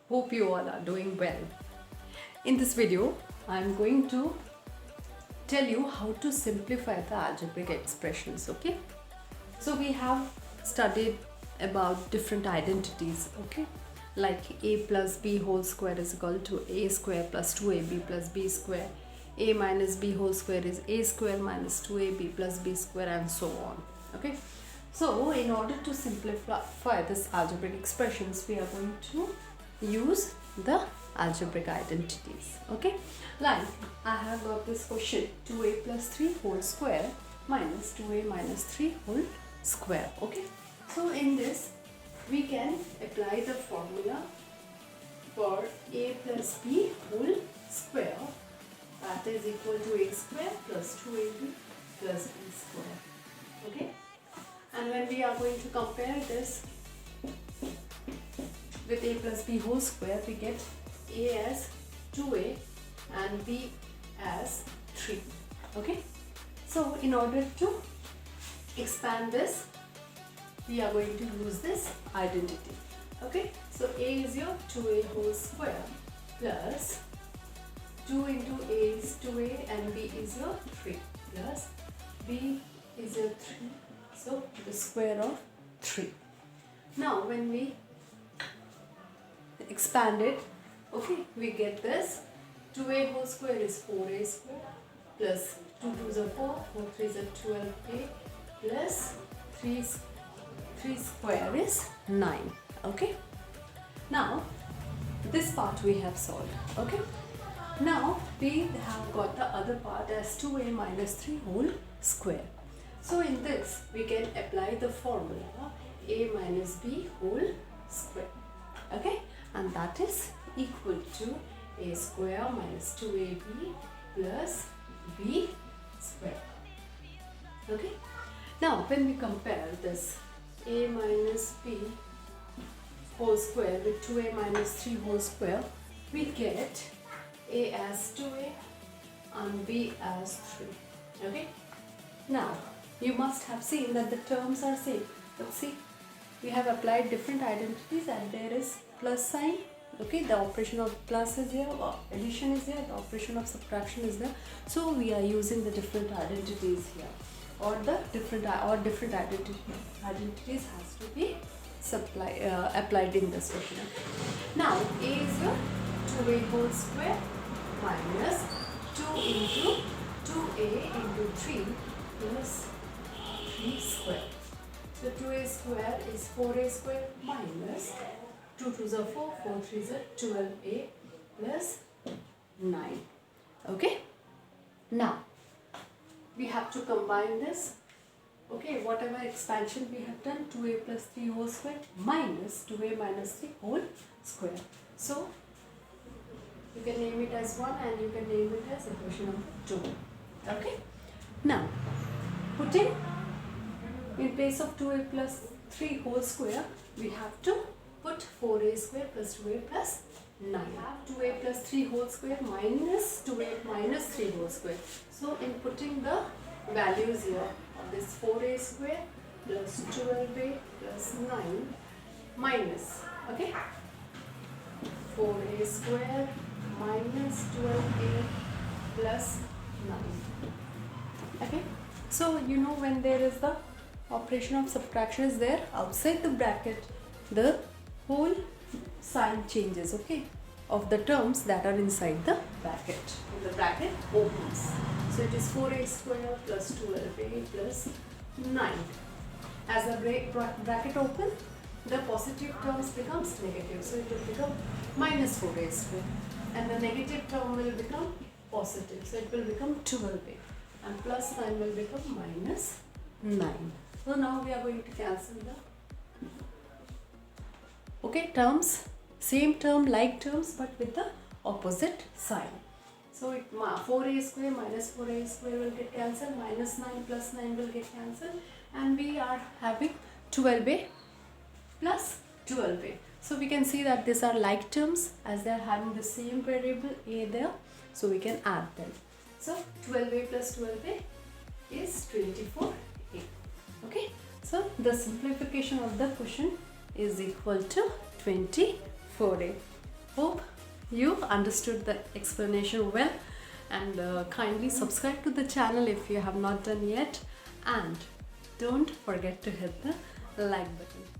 Hope you all are doing well. In this video, I am going to tell you how to simplify the algebraic expressions, okay? So we have studied about different identities, okay? Like a plus b whole square is equal to a square plus 2ab plus b square. A minus b whole square is a square minus 2ab plus b square, and so on, okay? So in order to simplify this algebraic expressions, we are going to use the algebraic identities, okay? Like I have got this question, 2a plus 3 whole square minus 2a minus 3 whole square, okay? So in this we can apply the formula for a plus b whole square, that is equal to a square plus 2ab plus b square, okay? And when we are going to compare this with a plus b whole square, we get a as 2a and b as 3, okay? So in order to expand this, we are going to use this identity, okay? So a is your 2a whole square plus 2 into a is 2a and b is your 3 plus b is your 3, so the square of 3. Now when we expand it, okay, we get this 2a whole square is 4a square plus 2 2s are 4, 4 3s are 12a plus 3 square is 9, okay? Now this part we have solved, okay? Now we have got the other part as 2a minus 3 whole square. So in this we can apply the formula a minus b whole square, okay? And that is equal to a square minus 2ab plus b square, okay? Now when we compare this a minus b whole square with 2a minus 3 whole square, we get a as 2a and b as 3, okay? Now you must have seen that the terms are same, but see, we have applied different identities and there is plus sign, okay? The operation of plus is here, or addition is here, the operation of subtraction is there. So we are using the different identities here, or the different identities has to be applied in this question. Now a is your 2a whole square minus 2 into 2a into 3 plus 3 square. So 2a square is 4a square minus 2 2s are 4, 4 3s are 12a plus 9, okay? Now we have to combine this, okay? Whatever expansion we have done, 2a plus 3 whole square minus 2a minus 3 whole square. So you can name it as 1 and you can name it as equation number 2, okay? Now putting in place of 2a plus 3 whole square, we have to put 4a square plus 2a plus 9. 2a plus 3 whole square minus 2a minus 3 whole square. So in putting the values here of this 4a square plus 12a plus 9 minus, okay, 4a square minus 12a plus 9, okay? So you know, when there is the operation of subtraction is there outside the bracket, the whole sign changes, okay, of the terms that are inside the bracket. When the bracket opens, so it is 4a square plus 12a plus 9. As the bracket opens, the positive terms becomes negative, so it will become minus 4a square, and the negative term will become positive, so it will become 12a, and plus 9 will become minus 9. So now we are going to cancel the, okay, terms, same term, like terms, but with the opposite sign. So 4a square minus 4a square will get cancelled, minus 9 plus 9 will get cancelled, and we are having 12a plus 12a. So we can see that these are like terms as they are having the same variable a there, so we can add them. So 12a plus 12a is 24a, okay? So the simplification of the question is equal to 24a. Hope you understood the explanation well, and kindly subscribe to the channel if you have not done yet, and don't forget to hit the like button.